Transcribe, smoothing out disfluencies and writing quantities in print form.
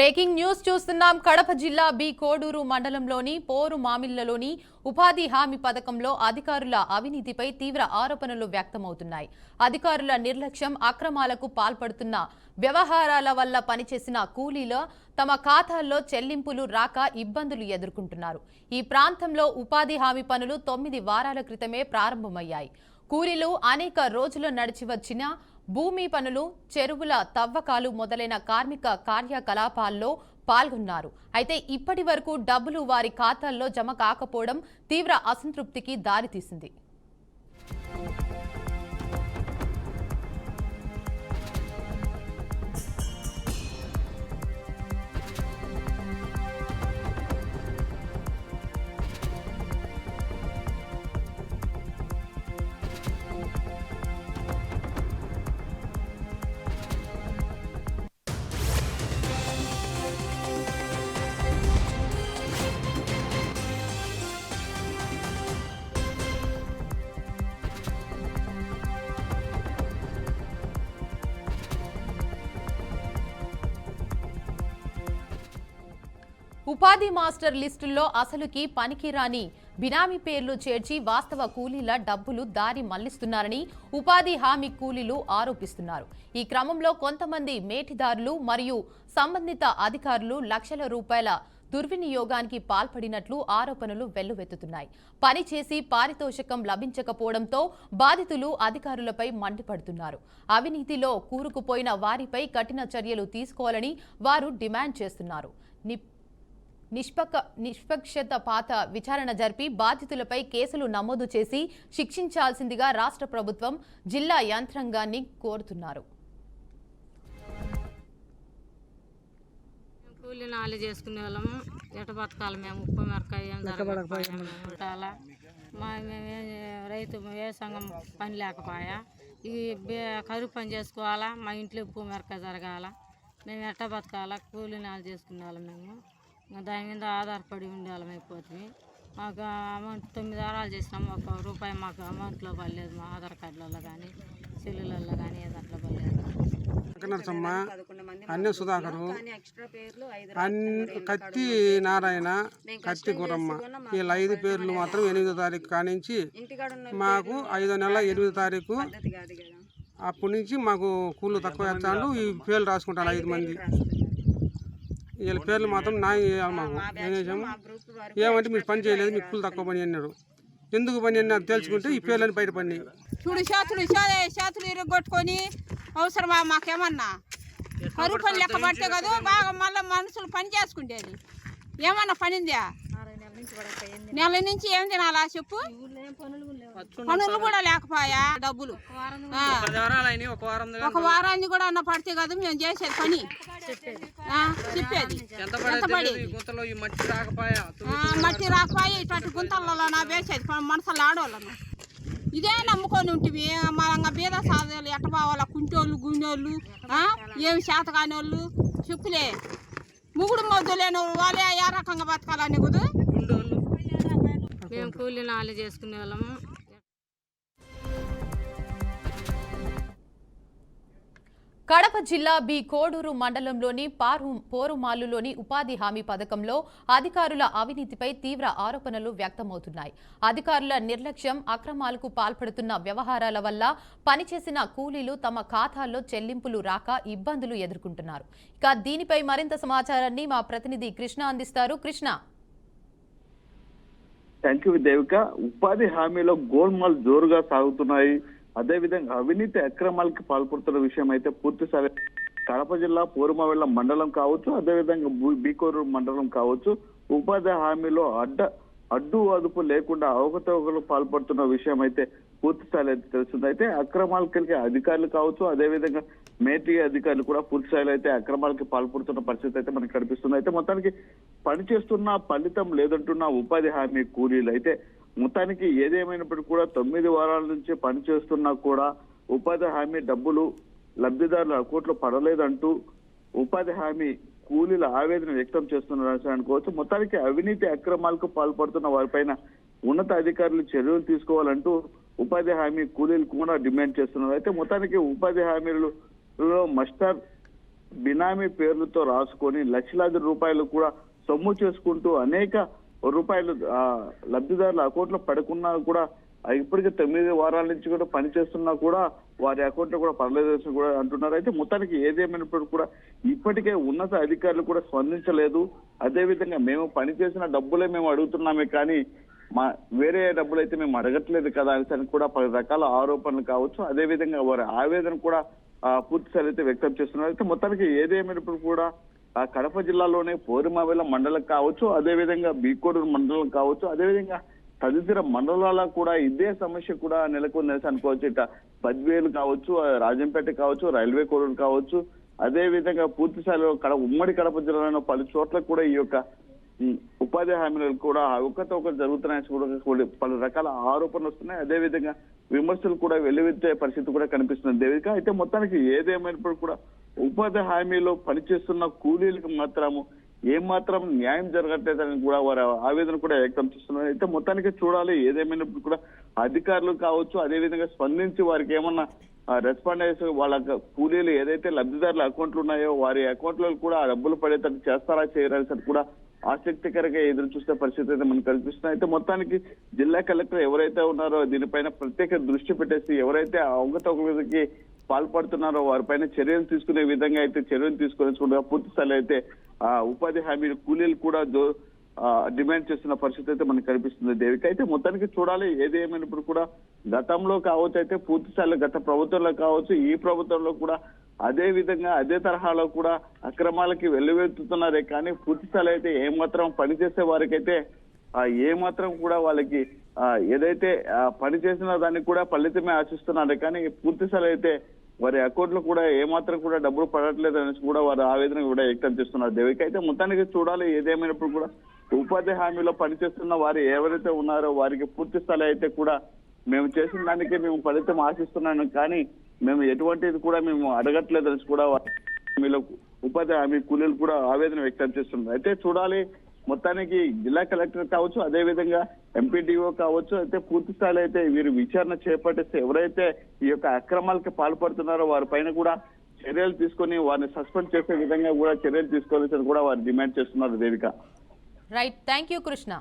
Breaking news చూస్తున్నాం. కడప జిల్లా B Koduru మండలంలోని పోరు మామిళ్లలోని ఉపాధి హామీ పథకంలో అధికారుల అవినీతిపై తీవ్ర ఆరోపణలు వ్యక్తమవుతున్నాయి. అధికారుల నిర్లక్ష్యం, అక్రమాలకు పాల్పడుతున్న వ్యవహారాల వల్ల పనిచేసిన కూలీలు తమ ఖాతాల్లో చెల్లింపులు రాక ఇబ్బందులు ఎదుర్కొంటున్నారు. ఈ ప్రాంతంలో ఉపాధి హామీ పనులు 9 వారాల క్రితమే ప్రారంభమయ్యాయి. కూలీలు అనేక రోజులు నడిచి వచ్చిన భూమి పనులు, చెరువుల తవ్వకాలు మొదలైన కార్మిక కార్యకలాపాల్లో పాల్గొన్నారు. అయితే ఇప్పటి వరకు డబ్బులు వారి ఖాతాల్లో జమ కాకపోవడం తీవ్ర అసంతృప్తికి దారితీసింది. ఉపాధి మాస్టర్ లిస్టుల్లో అసలుకి పనికిరాని బినామీ పేర్లు చేర్చి వాస్తవ కూలీల డబ్బులు దారి మళ్లిస్తున్నారని ఉపాధి హామీ కూలీలు ఆరోపిస్తున్నారు. ఈ క్రమంలో కొంతమంది మేటిదారులు మరియు సంబంధిత అధికారులు లక్షల రూపాయల దుర్వినియోగానికి పాల్పడినట్లు ఆరోపణలు వెల్లువెత్తుతున్నాయి. పని చేసి పారితోషికం లభించకపోవడంతో బాధితులు అధికారులపై మండిపడుతున్నారు. అవినీతిలో కూరుకుపోయిన వారిపై కఠిన చర్యలు తీసుకోవాలని వారు డిమాండ్ చేస్తున్నారు. నిష్పక్షపాత విచారణ జరిపి బాధితులపై కేసులు నమోదు చేసి శిక్షించాల్సిందిగా రాష్ట్ర ప్రభుత్వం జిల్లా యంత్రాంగాన్ని కోరుతున్నారు. కూలీ నాలి చేసుకునే వాళ్ళము ఎట బతకాలి మేము. ఉప్పు మిరకాయ రైతు ఏ సంఘం పని లేకపోయా, ఈ కరువు పని చేసుకోవాలా, మా ఇంట్లో ఉప్పు మిరకాయ జరగాల, మేము ఎట్ట బతకాలా? కూలీ నాలి చేసుకునే వాళ్ళం మేము. దాని మీద ఆధారపడి ఉండేవాళ్ళం అయిపోతుంది. మాకు అమౌంట్ 9 వారాలు చేసినాము, ₹1 మాకు అమౌంట్లో పడలేదు. మా ఆధార్ కార్డులలో కానీ సెల్లులలో కానీ దాంట్లో పడలేదు. అన్ని సుధాకరు, కత్తి నారాయణ, కత్తి గురమ్మ, వీళ్ళ 5 పేర్లు మాత్రం 8వ తారీఖు కానించి మాకు 5వ నెల 8వ తారీఖు అప్పటి నుంచి మాకు కూలు తక్కువ వేస్తాడు. ఈ పేర్లు రాసుకుంటాను 5 మంది. వీళ్ళ పేర్లు మాత్రం మాకు ఏం చేసాము, ఏమంటే మీరు పని చేయలేదు, మీకు కూలు తక్కువ పని అన్నాడు. ఎందుకు పని అన్నారు తెలుసుకుంటే ఈ పేర్లని బయటపడినాయి. చూడు చేతులు ఇరగొట్టుకొని అవసరమా మాకేమన్నా? కరువు పని లెక్క పడితే కదా బాగా మళ్ళీ మనుషులు పని చేసుకుంటేది. ఏమన్నా పనిందా? నెల నుంచి ఏం తినాలా చెప్పు? పనులు కూడా లేకపోయా, డబ్బులు ఒక వారాన్ని కూడా అన్న పడితే కదా మేము చేసేది పని. చెప్పేది మట్టి రాకపోయా ఇటు గుంతలలో నా వేసేది మనసులు ఆడవాళ్ళను. ఇదే నమ్ముకొని ఉంటుంది. మన బీద సాధలు ఎట్ట పోవాలా? కుంటోళ్ళు, గుండోళ్ళు, ఏమి చేత కాని వాళ్ళు చెప్పులే. ముగుడు మొద్దు లేని వాళ్ళే ఏ రకంగా బతకాలని కుదు. మేము కూలీ నాలి చేసుకునే వాళ్ళము. కడప జిల్లా బి కోడూరు మండలంలోని పోరుమాలులోని ఉపాధి హామీ పథకంలో అధికారుల అవినీతిపై తీవ్ర ఆరోపణలు వ్యక్తమవుతున్నాయి. అధికారుల నిర్లక్ష్యం, అక్రమాలకు పాల్పడుతున్న వ్యవహారాల వల్ల పనిచేసిన కూలీలు తమ ఖాతాల్లో చెల్లింపులు రాక ఇబ్బందులు ఎదుర్కొంటున్నారు. ఇక దీనిపై మరింత సమాచారాన్ని మా ప్రతినిధి కృష్ణ అందిస్తారు. కృష్ణ. Thank you Devika. ఉపాధి హామీలో గోల్మాల్ జోరుగా సాగుతున్నాయి. అదేవిధంగా అవినీతి అక్రమాలకి పాల్పడుతున్న విషయం అయితే పూర్తిసారి కడప జిల్లా పోరుమావిళ్ళ మండలం కావచ్చు, అదేవిధంగా బీకోరు మండలం కావచ్చు, ఉపాధి హామీలో అడ్డు అదుపు లేకుండా అవకతవకలు పాల్పడుతున్న విషయం అయితే పూర్తిస్థాయిలో అయితే తెలుస్తుంది. అయితే అక్రమాలకి అధికారులు కావచ్చు, అదేవిధంగా మేటీ అధికారులు కూడా పూర్తిస్థాయిలో అయితే అక్రమాలకి పాల్పడుతున్న పరిస్థితి అయితే మనకు కనిపిస్తుంది. అయితే మొత్తానికి పనిచేస్తున్న ఫలితం లేదంటున్న ఉపాధి హామీ కూలీలు అయితే మొత్తానికి ఏదేమైనప్పటికీ కూడా 9 వారాల నుంచి పనిచేస్తున్నా కూడా ఉపాధి హామీ డబ్బులు లబ్ధిదారుల అకౌంట్లో పడలేదంటూ ఉపాధి హామీ కూలీల ఆవేదన వ్యక్తం చేస్తున్నారు అనుకోవచ్చు. మొత్తానికి అవినీతి అక్రమాలకు పాల్పడుతున్న వారిపైన ఉన్నత అధికారులు చర్యలు తీసుకోవాలంటూ ఉపాధి హామీ కూలీలు కూడా డిమాండ్ చేస్తున్నారు. అయితే మొత్తానికి ఉపాధి హామీలలో బినామీ పేర్లతో రాసుకొని లక్షలాది రూపాయలు కూడా సొమ్ము చేసుకుంటూ అనేక రూపాయలు లబ్ధిదారుల అకౌంట్లో పడుకున్నా కూడా ఇప్పటికే 9 వారాల నుంచి కూడా పనిచేస్తున్నా కూడా వారి అకౌంట్లో కూడా పడలేదు కూడా అంటున్నారు. అయితే మొత్తానికి ఏదేమైనప్పుడు కూడా ఇప్పటికే ఉన్నత అధికారులు కూడా స్పందించలేదు. అదే విధంగా మేము పనిచేసిన డబ్బులే మేము అడుగుతున్నామే కానీ వేరే డబ్బులు అయితే మేము అడగట్లేదు కదా అని కూడా పలు రకాల ఆరోపణలు కావచ్చు. అదే విధంగా వారి ఆవేదన కూడా పూర్తి స్థాయి అయితే వ్యక్తం చేస్తున్నారు. అయితే మొత్తానికి ఏదేమైనప్పుడు కూడా కడప జిల్లాలోనే పోరుమావిల మండలం కావచ్చు, అదే విధంగా బీకోడూరు మండలం కావచ్చు, అదే విధంగా తదితర మండలాల కూడా ఇదే సమస్య కూడా నెలకొంది అనుకోవచ్చు. ఇట బద్వేలు కావచ్చు, రాజంపేట కావచ్చు, రైల్వే కోడూరు కావచ్చు, అదే విధంగా పూర్తి స్థాయిలో ఉమ్మడి కడప జిల్లాలో పలు చోట్ల కూడా ఈ యొక్క ఉపాధి హామీలు కూడా ఒకటి జరుగుతున్నాయని కూడా పలు రకాల ఆరోపణలు వస్తున్నాయి. అదే విధంగా విమర్శలు కూడా వెల్లువెత్తే పరిస్థితి కూడా కనిపిస్తుంది దేవిక. అయితే మొత్తానికి ఏదేమైనప్పుడు కూడా ఉపాధి హామీలో పనిచేస్తున్న కూలీలకు మాత్రము ఏమాత్రం న్యాయం జరగట్లేదని కూడా వారి ఆవేదన కూడా వ్యక్తం చేస్తున్నారు. అయితే మొత్తానికి చూడాలి ఏదేమైనప్పుడు కూడా అధికారులు కావచ్చు అదే విధంగా స్పందించి వారికి ఏమన్నా రెస్పాండ్ అయ్యే వాళ్ళ కూలీలు ఏదైతే లబ్ధిదారుల అకౌంట్లు ఉన్నాయో వారి అకౌంట్లలో కూడా డబ్బులు పడేటట్టు చేస్తారా చేయరాని కూడా ఆసక్తికరంగా ఎదురు చూసే పరిస్థితి అయితే మనకు కనిపిస్తుంది. అయితే మొత్తానికి జిల్లా కలెక్టర్ ఎవరైతే ఉన్నారో దీనిపైన ప్రత్యేక దృష్టి పెట్టేసి ఎవరైతే అవకతవకలకి పాల్పడుతున్నారో వారిపైన చర్యలు తీసుకునే విధంగా అయితే చర్యలు తీసుకుని కూడా పూర్తి స్థాయిలో అయితే ఉపాధి హామీ కూలీలు కూడా డిమాండ్ చేస్తున్న పరిస్థితి అయితే మనకు కనిపిస్తుంది దేవిక. అయితే మొత్తానికి చూడాలి ఏది ఏమైనప్పుడు కూడా గతంలో కావచ్చు అయితే పూర్తి స్థాయిలో గత ప్రభుత్వంలో కావచ్చు ఈ ప్రభుత్వంలో కూడా అదే విధంగా అదే తరహాలో కూడా అక్రమాలకి వెల్లువెత్తుతున్నారే కానీ పూర్తి స్థాయిలో అయితే ఏమాత్రం పనిచేసే వారికైతే ఏమాత్రం కూడా వాళ్ళకి ఏదైతే పని చేసిన దానికి కూడా ఫలితమే ఆశిస్తున్నారే కానీ పూర్తి స్థాయిలో అయితే వారి అకౌంట్లో కూడా ఏమాత్రం కూడా డబ్బులు పడట్లేదు అనేసి కూడా వారి ఆవేదన కూడా వ్యక్తం చేస్తున్నారు దేవిక. అయితే మొత్తానికి చూడాలి ఏదేమైనప్పుడు కూడా ఉపాధి హామీలో పనిచేస్తున్న వారు ఎవరైతే ఉన్నారో వారికి పూర్తి స్థాయి అయితే కూడా మేము చేసిన దానికి మేము ఫలితం ఆశిస్తున్నాను కానీ మేము ఎటువంటిది కూడా మేము అడగట్లేదు అనేసి కూడా హామీలో ఉపాధి హామీ కూలీలు కూడా ఆవేదన వ్యక్తం చేస్తున్నారు. అయితే చూడాలి మొత్తానికి జిల్లా కలెక్టర్ కావచ్చు అదే విధంగా ఎంపీడీఓ కావచ్చు అయితే పూర్తి స్థాయిలో అయితే వీరు విచారణ చేపట్టేస్తే ఎవరైతే ఈ యొక్క అక్రమాలకి పాల్పడుతున్నారో వారి పైన కూడా చర్యలు తీసుకొని వారిని సస్పెండ్ చేసే విధంగా కూడా చర్యలు తీసుకోవాలని కూడా వారు డిమాండ్ చేస్తున్నారు Devika. Right, thank you Krishna.